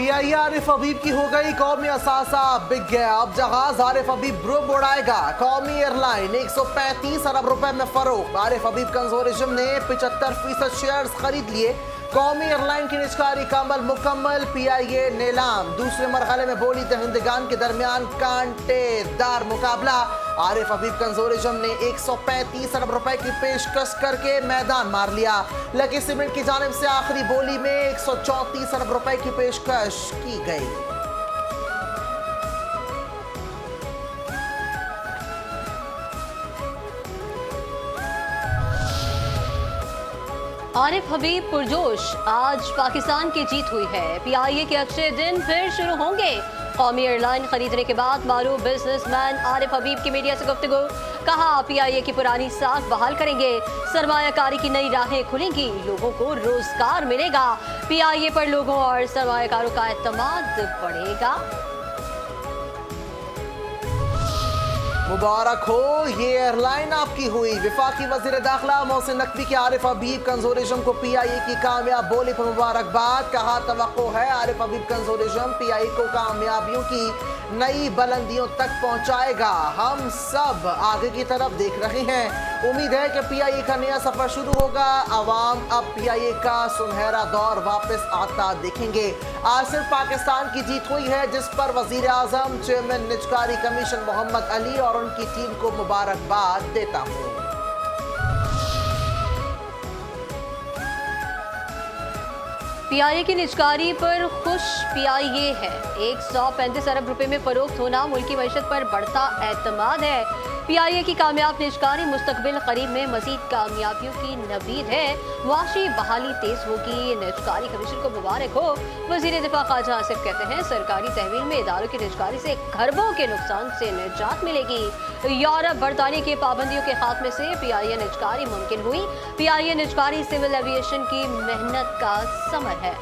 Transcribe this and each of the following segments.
PIA Arif हबीब की हो गई कौमी असासा बिक गया। अब जहाज आरिफ हबीब ग्रुप उड़ाएगा। कौमी एयरलाइन 135 अरब रुपए में फरोख्त। आरिफ हबीब कंजोरिज्म ने 75% शेयर्स खरीद लिए। कौमी एयरलाइन की निजकारी का अमल मुकम्मल। पीआईए नीलाम दूसरे मरहले में बोली दहिंदगान के दरमियान कांटेदार मुकाबला। आरिफ हबीब कंजोरिज्म ने 135 अरब रुपए की पेशकश करके मैदान मार लिया। लकी सीमेंट की जानिब से आखिरी बोली में 134 अरब रुपए की पेशकश की गई। आरिफ हबीब पुरजोश, आज पाकिस्तान की जीत हुई है। पीआईए के अक्षय दिन फिर शुरू होंगे। कौमी एयरलाइन खरीदने के बाद मारूफ बिजनेसमैन आरिफ हबीब की मीडिया से गुफ्तगू। कहा पीआईए की पुरानी साख बहाल करेंगे। सरमायाकारी की नई राहें खुलेंगी। लोगों को रोजगार मिलेगा। पीआईए पर लोगों और सरमायाकारों का एतमाद बढ़ेगा। मुबारक हो, ये एयरलाइन आपकी हुई। वफाकी वजीर दाखिला मोहसिन नकवी के आरिफ हबीब कंजोरिज्म को पीआईए की कामयाब बोली पर मुबारकबाद। कहा तवक्को है आरिफ हबीब कंजोरिज्म पीआईए को कामयाबियों की नई बुलंदियों तक पहुंचाएगा। हम सब आगे की तरफ देख रहे हैं। उम्मीद है कि पीआईए का नया सफर शुरू होगा। अवाम अब पीआईए का सुनहरा दौर वापस आता देखेंगे। आज सिर्फ पाकिस्तान की जीत हुई है, जिस पर वजीर आजम, चेयरमैन निजकारी कमीशन मोहम्मद अली और उनकी टीम को मुबारकबाद देता हूँ। पीआईए की निजकारी पर खुश पीआईए है। 135 अरब रुपए में फरोख्त होना मुल्की मईशत पर बढ़ता एतमाद है। पीआईए की कामयाब निजकारी मुस्तकबिल करीब में मजीद कामयाबियों की नवीद है। मुआशी बहाली तेज होगी। निजकारी कमीशन को मुबारक हो। वजीर दिफा ख्वाजा आसिफ कहते हैं सरकारी तहवील में इदारों की निजकारी से खरबों के नुकसान से निजात मिलेगी। यूरोप बरतानिया की पाबंदियों के खात्मे से पीआईए निजकारी मुमकिन हुई। पीआईए निजकारी सिविल एविएशन की मेहनत का समर है।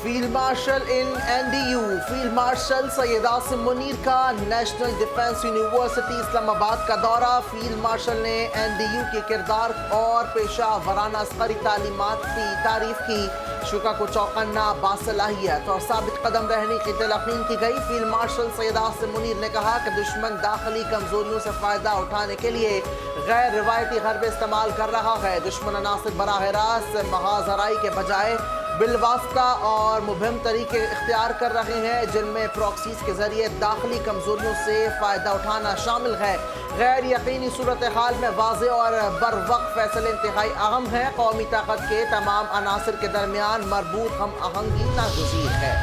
Field marshal in NDU. फील्ड मार्शल सैयद आसिम मुनीर का नेशनल डिफेंस यूनिवर्सिटी इस्लामाबाद का दौरा। फील्ड मार्शल ने एनडीयू के किरदार और पेशा वराना अस्करी तालीमात की तारीफ की। शुका को चौकन्ना, बासलाहियत और साबित कदम रहने की तलकीन की गई। फील्ड मार्शल सैयद आसिम मुनीर ने कहा कि दुश्मन दाखिली कमजोरियों से फायदा उठाने के लिए गैर रिवायती हरबे इस्तेमाल कर रहा है। दुश्मन अनासिर बराह रास्त महाजराई के बजाय बिलवास्ता और मुबहम तरीके इख्तियार कर रहे हैं, जिनमें प्रॉक्सीज के जरिए दाखिली कमजोरियों से फ़ायदा उठाना शामिल है। गैर यकीनी सूरत हाल में वाज़ेह और बर वक्त फैसले इंतहाई अहम है। कौमी ताकत के तमाम अनासर के दरमियान मरबूत हम आहंगी नागुज़ीर है।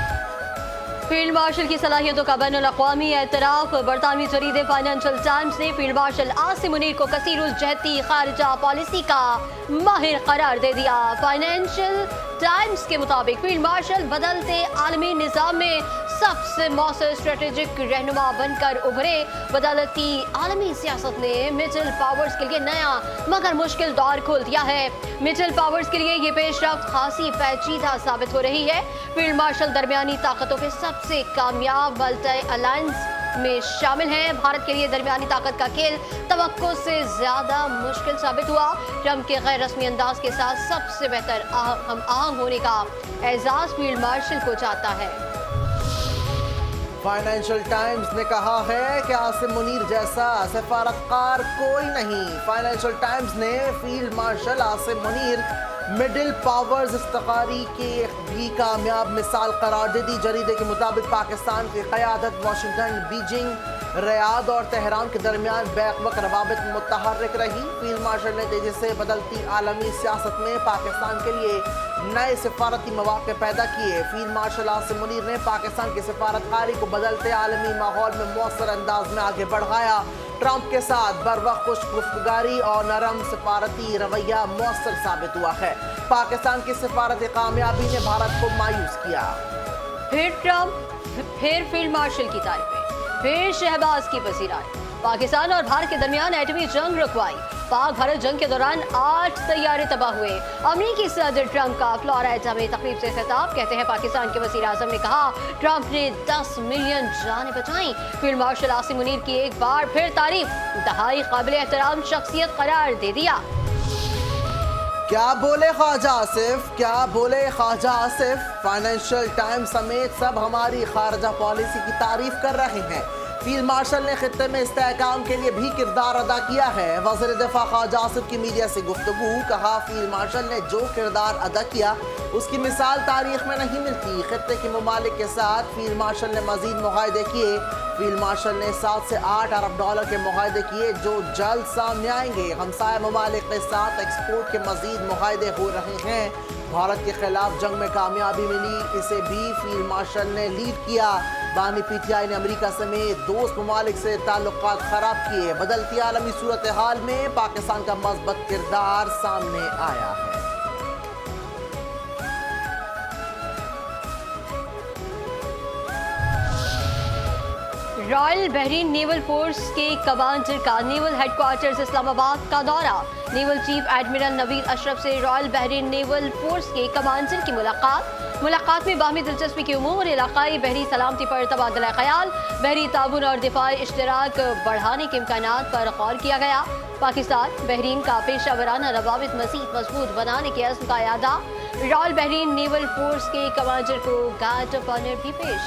फील्ड मार्शल की सलाहियतों का बैनुल-अक़वामी एतराफ़। बरतानवी जरीदे फाइनेंशियल टाइम्स ने फील्ड मार्शल आसिम मुनीर को कसीरुल जहती खारिजा पॉलिसी का माहिर करार दे दिया। फाइनेंशियल टाइम्स के मुताबिक फील्ड मार्शल बदलते आलमी निज़ाम में सबसे मौसर स्ट्रेटेजिक रहनुमा बनकर उभरे। बदलती आलमी सियासत ने मिडिल पावर्स के लिए नया मगर मुश्किल दौर खोल दिया है। मिडिल पावर्स के लिए ये पेशरफ्त खासी पेचीदा साबित हो रही है। फील्ड मार्शल दरमियानी ताकतों के सबसे कामयाब मल्टी अलायंस में शामिल हैं। भारत के लिए दरमियानी ताकत का खेल तवक्को से ज्यादा मुश्किल साबित हुआ। ट्रंप के गैर रस्मी अंदाज के साथ सबसे बेहतर हम आहंग होने का एजाज फील्ड मार्शल को जाता है। फाइनेंशियल टाइम्स ने कहा है कि आसिम मुनीर जैसा सिफारतकार कोई नहीं। फाइनेंशियल टाइम्स ने field marshal Asim Munir middle powers इस्तिकारी की भी कामयाब मिसाल करार दे दी। जरीदे के मुताबिक पाकिस्तान की क़यादत वाशिंगटन, बीजिंग, रियाद और तेहरान के दरमियान बैक वक्त रवाबित मुतहर्रिक रही। फील्ड मार्शल ने तेजी से बदलती आलमी सियासत में पाकिस्तान के लिए नए सिफारती मौक़े पैदा किए। फील्ड मार्शल आसिम मुनीर ने पाकिस्तान की सिफारतकारी को बदलते आलमी माहौल में मौसर अंदाज में आगे बढ़ाया। ट्रंप के साथ बर वक्त खुशगुफ्तगारी और नरम सिफारती रवैया मौसर साबित हुआ है। पाकिस्तान की सिफारती कामयाबी ने भारत को मायूस किया। फिर ट्रंप, फिर फील्ड मार्शल की तारीफें, फिर शहबाज की वज़ीरात। पाकिस्तान और भारत के दरमियान एटमी जंग रुकवाई। पाक भारत जंग के दौरान 8 तैयारे तबाह हुए। अमेरिकी सदर ट्रंप का फ्लोरिडा में तकरीब से खिताब। कहते हैं पाकिस्तान के वज़ीर आज़म ने कहा ट्रंप ने 10 मिलियन जानें बचाई। फील्ड मार्शल आसिम मुनीर की एक बार फिर तारीफ। इंतहाई काबिल एहतराम शख्सियत करार दे दिया। क्या बोले ख्वाजा आसिफ, क्या बोले ख्वाजा आसिफ। फाइनेंशियल टाइम्स समेत सब हमारी खारजा पॉलिसी की तारीफ कर रहे हैं। फील्ड मार्शल ने खित्ते में इस्तेहकाम के लिए भी किरदार अदा किया है। वज़ीर दिफा ख्वाजा आसिफ की मीडिया से गुफ्तगू, कहा फील्ड मार्शल ने जो किरदार अदा किया उसकी मिसाल तारीख में नहीं मिलती। खित्ते के ममालिक के साथ फील्ड मार्शल ने मजीद मुआहदे किए। फील्ड मार्शल ने 7 से 8 अरब डॉलर के मुआहदे किए जो जल्द सामने आएंगे। हमसाया ममालिक के साथ एक्सपोर्ट के मजीद मुआहदे हो रहे हैं। भारत के खिलाफ जंग में कामयाबी मिली, इसे भी फील्ड मार्शल ने लीड किया। बानी PTI ने अमेरिका समेत दोस्त ममालिक से ताल्लुकात खराब किए। बदलती आलमी सूरत हाल में पाकिस्तान का मज़बूत किरदार सामने आया है। रॉयल बहरीन नेवल फोर्स के कमांडर का नेवल हेडक्वार्टर्स इस्लामाबाद का दौरा। Naval chief admiral Naveed Ashraf से रॉयल बहरीन नेवल फोर्स के कमांडर की मुलाकात में बाहमी दिलचस्पी के उमूर और इलाकाई बहरी सलामती पर तबादला ख्याल, बहरी ताउन और दिफाई इश्तराक बढ़ाने के इम्कानात पर गौर किया गया। पाकिस्तान बहरीन का पेशा वराना रवाबित मज़ीद मजबूत बनाने के अज़्म का यादा। रॉयल बहरीन नेवल फोर्स के कमांडर को गार्ड ऑफ ऑनर भी पेश।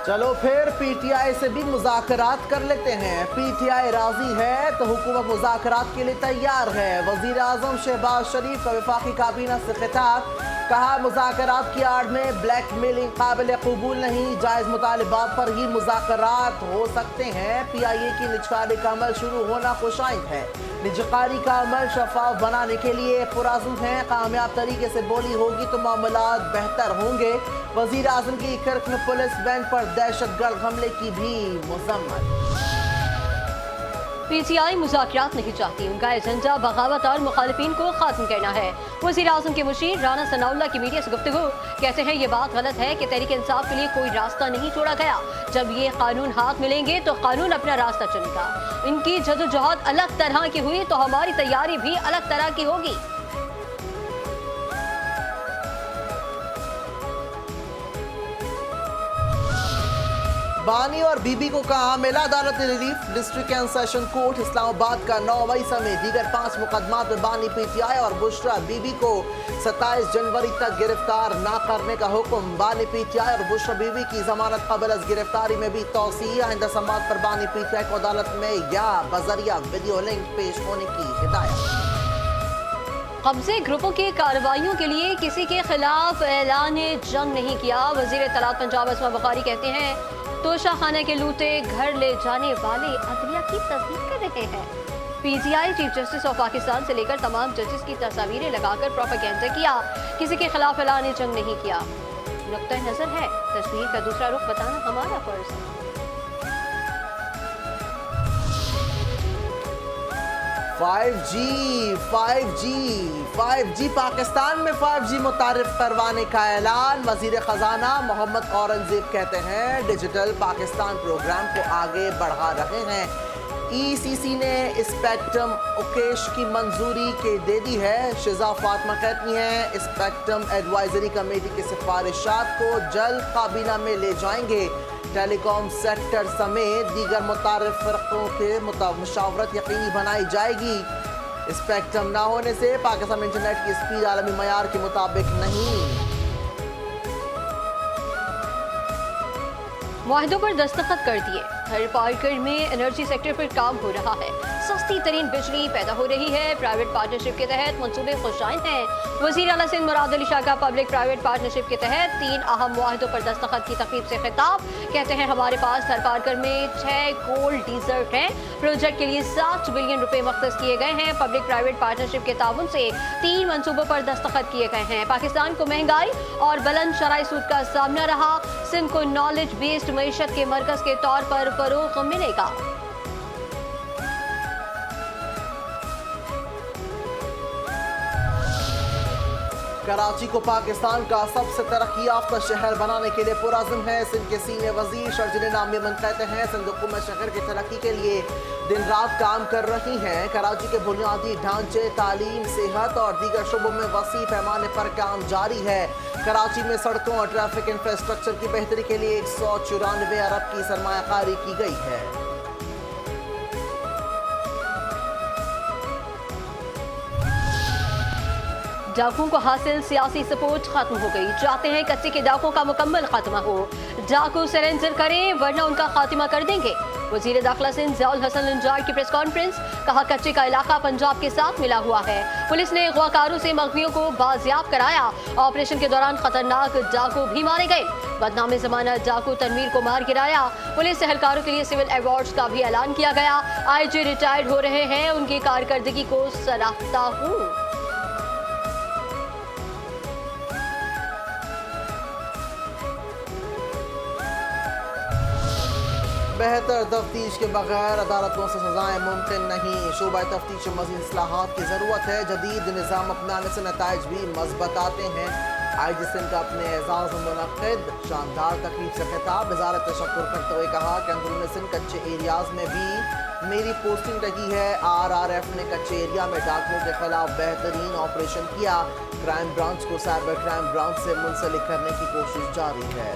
चलो फिर PTI से भी मुज़ाकरात कर लेते हैं। PTI राजी है तो हुकूमत मुज़ाकरात के लिए तैयार है। वज़ीर आज़म शहबाज शरीफ का वफाकी काबीना से खिताब, कहा मुज़ाकरात की आड़ में ब्लैक मेलिंग काबिल कबूल नहीं, जायज़ मुतालिबात पर ही मुज़ाकरात हो सकते हैं। PIA की निजकारी का अमल शुरू होना खुशाइंद है। निजकारी का अमल शफाफ बनाने के लिए पुरअज़्म है। कामयाब तरीके से बोली होगी तो मामलात बेहतर होंगे। वज़ीर आज़म की कर्क में पुलिस बैंड पर दहशतगर्द हमले की भी मज़म्मत। PTI मुज़ाकरात नहीं चाहती, उनका एजेंडा बगावत और मुखालिफिन को खात्म करना है। वज़ीर आज़म के मुशीर राना सनाउल्लाह की मीडिया से गुफ्तगू, कहते हैं ये बात गलत है कि तहरीक इंसाफ के लिए कोई रास्ता नहीं छोड़ा गया। जब ये कानून हाथ मिलेंगे तो कानून अपना रास्ता चलेगा। इनकी जदोजहद अलग तरह की हुई तो हमारी तैयारी भी अलग तरह की होगी। बानी और बीबी को कहा मिला अदालत relief. District and session court Islamabad का 9 मई समेत दीगर 5 मुकदमात में बानी PTI और बुशरा बीबी को 27 जनवरी तक गिरफ्तार न करने का हुक्म। बानी PTI और बुशरा बीबी की जमानत कबल अज गिरफ्तारी में भी तौसीह। आइंदा समात पर बानी PTI को अदालत में या बजरिया वीडियो लिंक पेश होने की हिदायत। कब्जे ग्रुपों की कार्रवाइयों के लिए किसी के खिलाफ ऐलान जंग नहीं किया। वजीर तलात पंजाब असमा बुखारी कहते हैं तोशा खाना के लूटे घर ले जाने वाले अदलिया की तस्दीक कर रहे हैं। PTI chief justice of Pakistan से लेकर तमाम जजेस की तस्वीरें लगाकर प्रोपेगेंडा किया, किसी के खिलाफ ऐलान जंग नहीं किया। नुक्ता नजर है, तस्वीर का दूसरा रुख बताना हमारा फर्ज है। 5G पाकिस्तान में 5G मुतारिफ करवाने का ऐलान। वजीर खजाना मोहम्मद औरंगजेब कहते हैं डिजिटल पाकिस्तान प्रोग्राम को आगे बढ़ा रहे हैं। ECC ने स्पेक्ट्रम ओकेश की मंजूरी के दे दी है। शिजा फातिमा कहती हैं स्पेक्ट्रम एडवाइजरी कमेटी की सिफारिशात को जल्द काबीना में ले जाएंगे। टेलीकॉम सेक्टर समेत दीगर मुतारिफ फ़िरक़ों के मुशावरत यकीनी बनाई जाएगी। स्पेक्ट्रम ना होने से पाकिस्तान में इंटरनेट की स्पीड आलमी मयार के मुताबिक नहीं। मुआहदों पर दस्तखत कर दिए। हर पार्कर में एनर्जी सेक्टर पर काम हो रहा है। सस्ती तरीन बिजली पैदा हो रही है। प्राइवेट पार्टनरशिप के तहत मंसूबे खुशाइन हैं। वज़ीर आला सिंध मुराद अली शाह का पब्लिक प्राइवेट पार्टनरशिप के तहत 3 अहम मुआहदों पर दस्तखत की तकरीब से खिताब। कहते हैं हमारे पास हर पार्कर में 6 गोल्ड डिजर्ट हैं। प्रोजेक्ट के लिए 7 बिलियन रुपए मख्तस किए गए हैं। पब्लिक प्राइवेट पार्टनरशिप के ताउन से 3 मंसूबों पर दस्तखत किए गए हैं। पाकिस्तान को महंगाई और बुलंद शराई सूद का सामना रहा। सिंध को नॉलेज बेस्ड मईशत के मरकज के तौर पर फरोग मिलेगा। कराची को पाकिस्तान का सबसे तरक्की याफ्ता शहर बनाने के लिए पुरअज़्म है। सिंध के सीनियर वजीर शर्जील नामी मन कहते हैं सिंध हुकूमत शहर की तरक्की के लिए दिन रात काम कर रही हैं। कराची के बुनियादी ढांचे, तालीम, सेहत और दीगर शोबों में वसी पैमाने पर काम जारी है। कराची में सड़कों और ट्रैफिक इंफ्रास्ट्रक्चर की बेहतरी के लिए 194 अरब की सरमायाकारी की गई है। डाकुओं को हासिल सियासी सपोर्ट खत्म हो गई। चाहते हैं कच्चे के डाकुओं का मुकम्मल खात्मा हो। डाकू सरेंडर करें वरना उनका खात्मा कर देंगे। वजीर दाखिला सिंध ज़ियाउल हसन लंजार की प्रेस कॉन्फ्रेंस, कहा कच्चे का इलाका पंजाब के साथ मिला हुआ है। पुलिस ने अगवाकारों से मगवियों को बाजियाब कराया। ऑपरेशन के दौरान खतरनाक डाकू भी मारे गए। बदनामी जमानत डाकू तनवीर को मार गिराया। पुलिस एहलकारों के लिए सिविल अवार्ड्स का भी ऐलान किया गया। IG रिटायर्ड हो रहे हैं, उनकी कारकर्दगी को सराहता हूँ। बेहतर तफ्तीश के बगैर अदालतों से सजाएं मुमकिन नहीं। शोबा तफ्तीश में मज़ीद इस्लाहात की ज़रूरत है। जदीद निज़ाम अपनाने से नताइज भी मज़बूत आते हैं। IG सिंध का अपने एजाज़ में मुनक़िद शानदार तकरीब से खिताब, वज़ारत तशक्कुर करते हुए कहा कि अंदरूनी सिंध कच्चे एरियाज़ में भी मेरी पोस्टिंग रही है। RRF ने कच्चे एरिया में डाकुओं के खिलाफ बेहतरीन ऑपरेशन किया। क्राइम ब्रांच को साइबर क्राइम ब्रांच से मुंसलिक करने की कोशिश जारी है।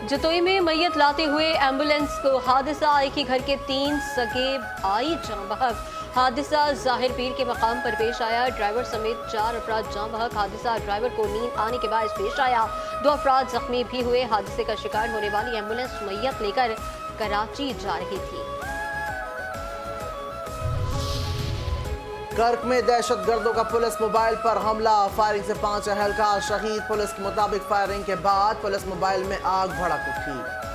जतोई में मैयत लाते हुए एम्बुलेंस को हादसा, एक ही घर के 3 सगे भाई जाँ बहक। हादसा जाहिर पीर के मकाम पर पेश आया। ड्राइवर समेत 4 अफराद जाँ बहक। हादसा ड्राइवर को नींद आने के बाद पेश आया। 2 अफराद जख्मी भी हुए। हादसे का शिकार होने वाली एम्बुलेंस मैयत लेकर कराची जा रही थी। कर्क में दहशतगर्दों का पुलिस मोबाइल पर हमला, फायरिंग से 5 अहलकार शहीद। पुलिस के मुताबिक फायरिंग के बाद पुलिस मोबाइल में आग भड़क उठी।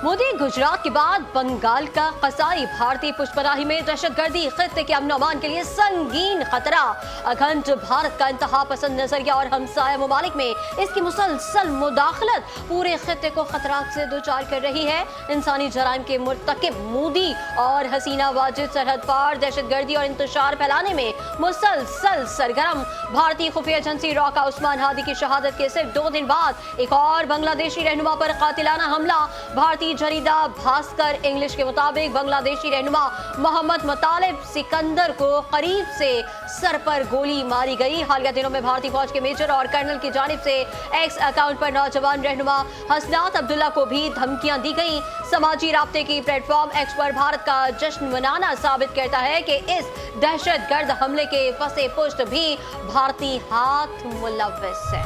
मोदी गुजरात के बाद बंगाल का कसाई। भारतीय पुष्पराही में दहशतगर्दी, खित्ते के अमन अमान के लिए संगीन खतरा। अखंड भारत का इंतहा पसंद नजरिया और हमसाया ममालिक में इसकी मुसलसल मुदाखलत पूरे खित्ते को खतरात से दोचार कर रही है। इंसानी जराइम के मुर्तकिब मोदी और हसीना वाजिद सरहद पार दहशतगर्दी और इंतशार फैलाने में मुसलसल सरगर्म। भारतीय खुफिया एजेंसी रॉ का उस्मान हादी की शहादत के सिर्फ 2 दिन बाद एक और बांग्लादेशी रहनुमा पर कातिलाना हमला। भारतीय जरीदा भास्कर इंग्लिश के मुताबिक बांग्लादेशी रहनुमा मोहम्मद मुतालिब सिकंदर को करीब से सर पर गोली मारी गई। हालिया दिनों में भारतीय फौज के मेजर और कर्नल की जानिब से एक्स अकाउंट पर नौजवान रहनुमा हसनात अब्दुल्ला को भी धमकियां दी गई। समाजी राब्ते की प्लेटफॉर्म एक्स पर भारत का जश्न मनाना साबित करता है कि इस दहशतगर्द हमले के फंसे पुष्ट भी भारतीय हाथ मुलव्वस है।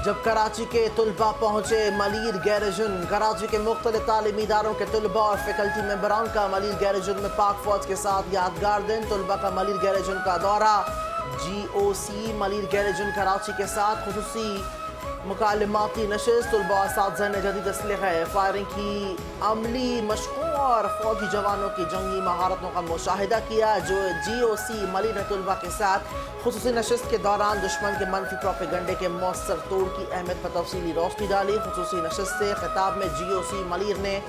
जब कराची के तुलबा पहुंचे मलीर गैरेजन, कराची के मुख्तलिफ तालीमी इदारों के तुलबा और फैकल्टी मेंबरान का मलीर गैरेजन में पाक फौज के साथ यादगार दिन। तुलबा का मलीर गैरेजन का दौरा। GOC मलीर गैरेजन कराची के साथ खुसूसी मुकालमाती नशिस्त। तुलबा असातिज़ा ने जदीद असलहा फायरिंग की अमली मशकों और फौजी जवानों की जंगी महारतों का मुशाहिदा किया। जो GOC मलीर ने तुलबा के साथ खुसूसी नशिस्त के दौरान दुश्मन के मनफी प्रोपेगंडे के मौसर तोड़ की अहमियत पर तफसीली रोशनी डाली। खुसूसी नशिस्त से खिताब में GOC मलीर ने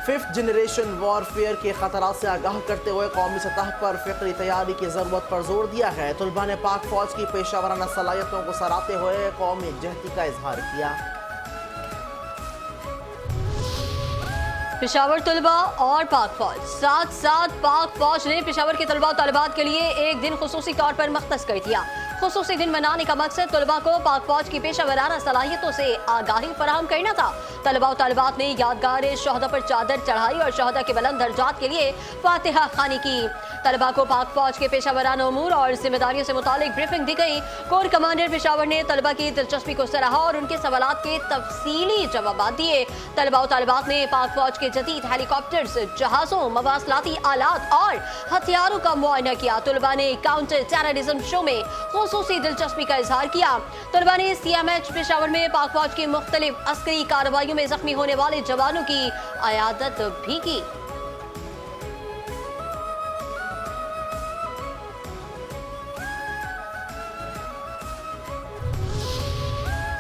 5th जनरेशन वॉरफेयर के खतरा से आगाह करते हुए कौमी सतह पर फ़िक्री तैयारी की ज़रूरत पर जोर दिया है। तुलबा ने पाक फौज की पेशावराना सलाहियतों को सराहते हुए कौमी जहती का इजहार किया। पेशावर तलबा और पाक फौज साथ साथ पाक फौज ने पेशावर के तलबा तलबात के लिए एक दिन खुसूसी तौर पर मख्तस कर दिया। खुसूसी दिन मनाने का मकसद तलबा को पाक फौज की पेशावराना सलाहियतों से आगाही फराहम करना था। तलबा तलबात ने यादगार शहदा पर चादर चढ़ाई और शहदा के बुलंद दर्जात के लिए फातिहा खानी की। तलबा को पाक फौज के पेशावराना उमूर और जिम्मेदारियों से मुतालिक ब्रीफिंग दी गई। कोर कमांडर पेशावर ने तलबा की दिलचस्पी को सराहा और उनके सवालात के तफसीली जवाब दिए। तलबा तलबात ने पाक फौज के जदीद हेलीकॉप्टर्स, जहाजों, मवासलाती आलात और हथियारों का मुआयना किया। तलबा ने काउंटर टेररिज्म शो में खुसूसी दिलचस्पी का इजहार किया। तलबा ने CMH पेशावर में पाक फौज की मुख्तलिफ अस्करी कार्रवाइयों में जख्मी होने वाले जवानों की अयादत भी की।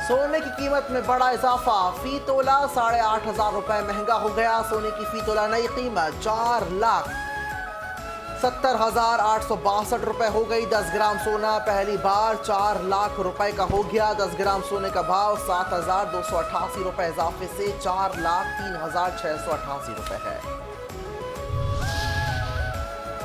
सोने की कीमत में बड़ा इजाफा, फी तोला 8,500 रुपए महंगा हो गया। सोने की फी तोला नई कीमत 4,70,862 रुपए हो गई। 10 ग्राम सोना पहली बार 4 लाख रुपए का हो गया। 10 ग्राम सोने का भाव 7,288 रुपए इजाफे से 4,03,688 रुपए है।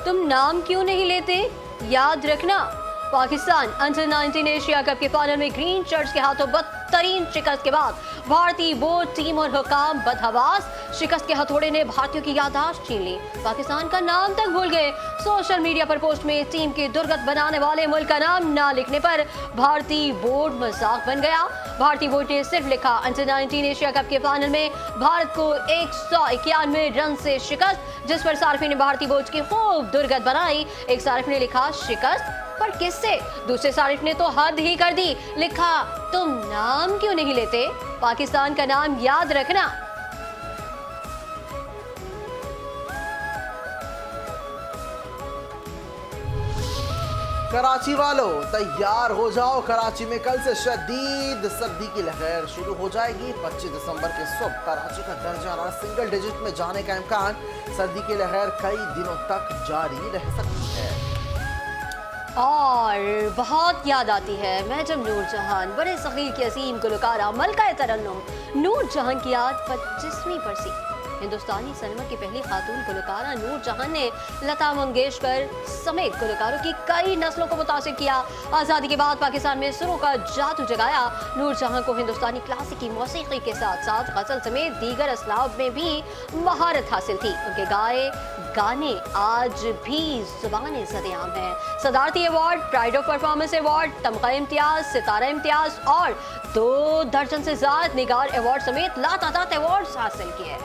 तुम नाम क्यों नहीं लेते? याद रखना, पाकिस्तान अंडर 19 एशिया कप के फाइनल में ग्रीन शर्ट्स के हाथों बदतरीन शिकस्त के बाद भारतीय बोर्ड टीम और हुकाम बदहवास। शिकस्त के हथौड़े ने भारतीयों की याददाश्त छीन ली, पाकिस्तान का नाम तक भूल गए। सोशल मीडिया पर पोस्ट में टीम की दुर्गत बनाने वाले मुल्क का नाम ना लिखने पर भारतीय बोर्ड मजाक बन गया। भारतीय बोर्ड ने सिर्फ लिखा अंडर 19 एशिया कप के फाइनल में भारत को 191 रन से शिकस्त, जिस पर सार्फी ने भारतीय बोर्ड की खूब दुर्गत बनाई। एक सार्फ ने लिखा शिकस्त पर किससे, दूसरे सारिफ ने तो हद ही कर दी, लिखा तुम नाम क्यों नहीं लेते, पाकिस्तान का नाम याद रखना। कराची वालों तैयार हो जाओ, कराची में कल से शदीद सर्दी की लहर शुरू हो जाएगी। 25 दिसंबर के सुबह कराची का दर्जा हरारत सिंगल डिजिट में जाने का इम्कान। सर्दी की लहर कई दिनों तक जारी रह सकती है। और बहुत याद आती है मैं जब नूरजहां बड़े सगीर की असीम गुलकारा मलका तरन्नुम नूरजहां की याद 25वीं बरसी। हिंदुस्तानी सिनेमा की पहली खातून गुलकारा नूरजहां ने लता मंगेशकर समेत गुलकारों की कई नस्लों को मुतासिर किया। आज़ादी के बाद पाकिस्तान में सुरों का जादू जगाया। नूरजहां को हिंदुस्तानी क्लासिकी मौसीकी के साथ साथ गजल समेत दीगर असलाब में भी महारत हासिल थी। उनके गाए गाने आज भी जुबान सदेआम है। सदारती award, pride of performance award, तमगा इम्तियाज, सितारा इम्तियाज और 2 दर्जन से ज्यादा निगार अवार्ड समेत लातादाद अवार्ड हासिल किए।